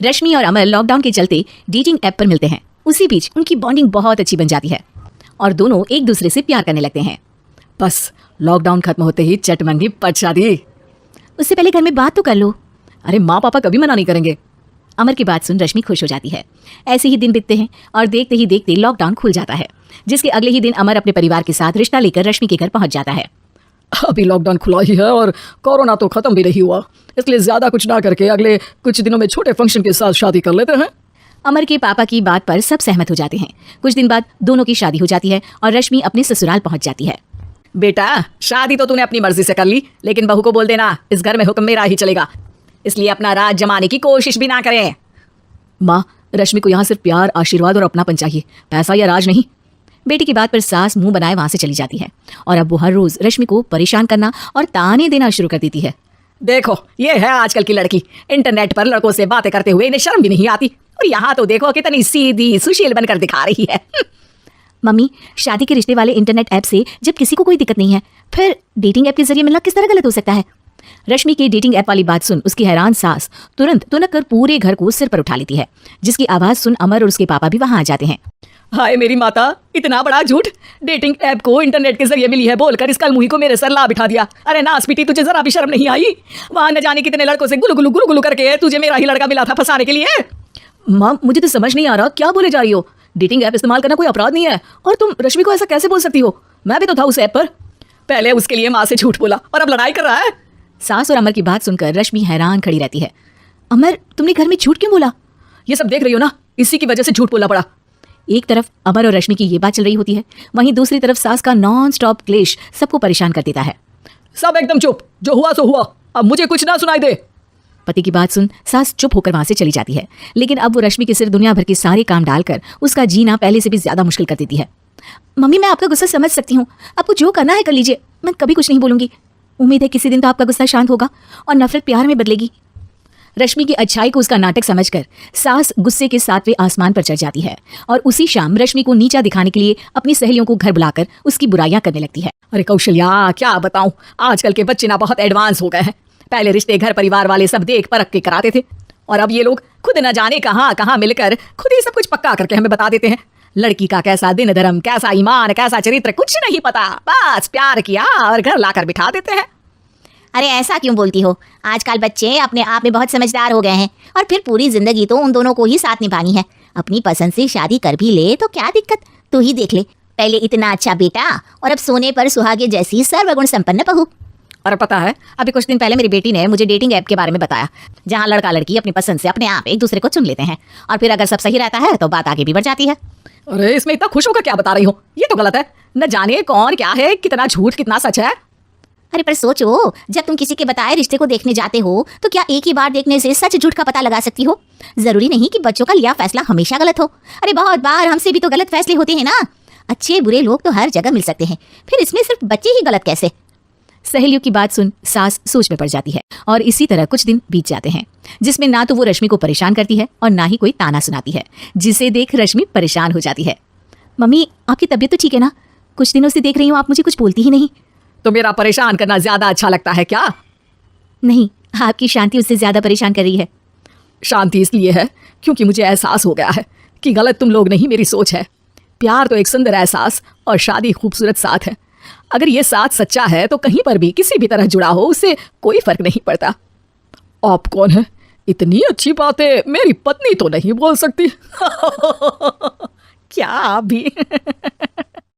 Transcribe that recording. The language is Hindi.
रश्मि और अमर लॉकडाउन के चलते डेटिंग ऐप पर मिलते हैं। उसी बीच उनकी बॉन्डिंग बहुत अच्छी बन जाती है और दोनों एक दूसरे से प्यार करने लगते हैं। बस लॉकडाउन खत्म होते ही चट मंगी पट शादी। उससे पहले घर में बात तो कर लो। अरे माँ पापा कभी मना नहीं करेंगे। अमर की बात सुन रश्मि खुश हो जाती है। ऐसे ही दिन बीतते हैं और देखते ही देखते लॉकडाउन खुल जाता है, जिसके अगले ही दिन अमर अपने परिवार के साथ रिश्ता लेकर रश्मि के घर पहुंच जाता है। अभी लॉकडाउन खुला ही है और कोरोना तो खत्म भी नहीं हुआ, इसलिए ज्यादा कुछ ना करके अगले कुछ दिनों में छोटे फंक्शन के साथ शादी कर लेते हैं। अमर के पापा की बात पर सब सहमत हो जाते हैं। कुछ दिन बाद दोनों की शादी हो जाती है और रश्मि अपने ससुराल पहुंच जाती है। बेटा शादी तो तूने अपनी मर्जी से कर ली, लेकिन बहू को बोल देना इस घर में हुक्म मेरा ही चलेगा, इसलिए अपना राज जमाने की कोशिश भी ना करे। माँ, रश्मि को यहाँ सिर्फ प्यार, आशीर्वाद और अपनापन चाहिए, पैसा या राज नहीं। बेटी की बात पर सास मुंह बनाए वहां से चली जाती है और अब वो हर रोज रश्मि को परेशान करना और ताने देना शुरू कर देती है। देखो ये है आजकल की लड़की, इंटरनेट पर लड़कों से बातें करते हुए इन्हें शर्म भी नहीं आती, और यहाँ तो देखो कितनी सीधी सुशील बनकर दिखा रही है। मम्मी, शादी के रिश्ते वाले इंटरनेट ऐप से जब किसी को कोई दिक्कत नहीं है, फिर डेटिंग ऐप के जरिए मिलना किस तरह गलत हो सकता है? रश्मि की डेटिंग ऐप वाली बात सुन उसकी हैरान सास तुरंत तुनक कर पूरे घर को सिर पर उठा लेती है, जिसकी आवाज सुन अमर और उसके पापा भी वहां आ जाते हैं। हाय मेरी माता, इतना बड़ा झूठ! डेटिंग ऐप को इंटरनेट के जरिए मिली है बोलकर इस कलमुही को मेरे सर ला बिठा दिया। अरे नास पीटी, तुझे जरा भी शर्म नहीं आई? वहां न जाने कितने लड़कों से गुलु गुलु करके तुझे मेरा ही लड़का मिला था फंसाने के लिए। माँ, मुझे तो समझ नहीं आ रहा क्या बोले जा रही हो। डेटिंग ऐप इस्तेमाल करना कोई अपराध नहीं है, और तुम रश्मि को ऐसा कैसे बोल सकती हो? मैं भी तो था उस ऐप पर। पहले उसके लिए माँ से झूठ बोला और अब लड़ाई कर रहा है। सास और अमर की बात सुनकर रश्मि हैरान खड़ी रहती है। अमर, तुमने घर में झूठ क्यों बोला? ये सब देख रही हो ना, इसी की वजह से झूठ बोलना पड़ा। एक तरफ अमर और रश्मि की ये बात चल रही होती है, वहीं दूसरी तरफ सास का नॉन स्टॉप क्लेश सबको परेशान कर देता है। सब एकदम चुप, जो हुआ सो हुआ, अब मुझे कुछ ना सुनाई दे। पति की बात सुन सास चुप होकर वहां से चली जाती है, लेकिन अब वो रश्मि के सिर दुनिया भर के सारे काम डालकर उसका जीना पहले से भी ज्यादा मुश्किल कर देती है। मम्मी, मैं आपका गुस्सा समझ सकती हूँ, आपको जो करना है कर लीजिए, मैं कभी कुछ नहीं बोलूंगी। उम्मीद है किसी दिन तो आपका गुस्सा शांत होगा और नफरत प्यार में बदलेगी। रश्मि की अच्छाई को उसका नाटक समझकर सास गुस्से के 7वें आसमान पर चढ़ जाती है और उसी शाम रश्मि को नीचा दिखाने के लिए अपनी सहेलियों को घर बुलाकर उसकी बुराइयां करने लगती है। अरे कौशल्या, क्या बताऊं, आजकल के बच्चे ना बहुत एडवांस हो गए हैं। पहले रिश्ते घर परिवार वाले सब देख परख के कराते थे, और अब ये लोग खुद न जाने कहाँ कहाँ मिलकर खुद ही सब कुछ पक्का करके हमें बता देते हैं। लड़की का कैसा दिन धर्म, कैसा ईमान, कैसा चरित्र, कुछ नहीं पता, बस प्यार किया और घर लाकर बिठा देते हैं। अरे ऐसा क्यों बोलती हो? आजकल बच्चे अपने आप में बहुत समझदार हो गए हैं, और फिर पूरी जिंदगी तो उन दोनों को ही साथ निभानी है। अपनी पसंद से शादी कर भी ले तो क्या दिक्कत? तू ही देख ले, पहले इतना अच्छा बेटा और अब सोने पर सुहागे जैसी सर्वगुण संपन्न बहू। और पता है, अभी कुछ दिन पहले मेरी बेटी ने मुझे डेटिंग ऐप के बारे में बताया, जहाँ लड़का लड़की अपनी पसंद से अपने आप एक दूसरे को चुन लेते हैं, और फिर अगर सब सही रहता है तो बात आगे भी बढ़ जाती है। अरे इसमें इतना खुश होकर क्या बता रही हो? ये तो गलत है। न जाने कौन क्या है, कितना झूठ कितना सच है। अरे पर सोचो, जब तुम किसी के बताए रिश्ते को देखने जाते हो तो क्या एक ही बार देखने से सच झूठ का पता लगा सकती हो? जरूरी नहीं कि बच्चों का लिया फैसला हमेशा गलत हो। अरे बहुत बार हमसे भी तो गलत फैसले होते हैं ना। अच्छे बुरे लोग तो हर जगह मिल सकते हैं, फिर इसमें सिर्फ बच्चे ही गलत कैसे? सहेलियों की बात सुन सास सोच में पड़ जाती है, और इसी तरह कुछ दिन बीत जाते हैं, जिसमें ना तो वो रश्मि को परेशान करती है और ना ही कोई ताना सुनाती है, जिसे देख रश्मि परेशान हो जाती है। मम्मी, आपकी तबीयत तो ठीक है ना? कुछ दिनों से देख रही हूँ आप मुझे कुछ बोलती ही नहीं। तो मेरा परेशान करना ज्यादा अच्छा लगता है क्या? नहीं, आपकी शांति उससे ज्यादा परेशान कर रही है। शांति इसलिए है क्योंकि मुझे एहसास हो गया है कि गलत तुम लोग नहीं, मेरी सोच है। प्यार तो एक सुंदर एहसास और शादी खूबसूरत साथ है। अगर ये साथ सच्चा है तो कहीं पर भी किसी भी तरह जुड़ा हो, उससे कोई फर्क नहीं पड़ता। आप कौन है? इतनी अच्छी बातें मेरी पत्नी तो नहीं बोल सकती। क्या आप भी?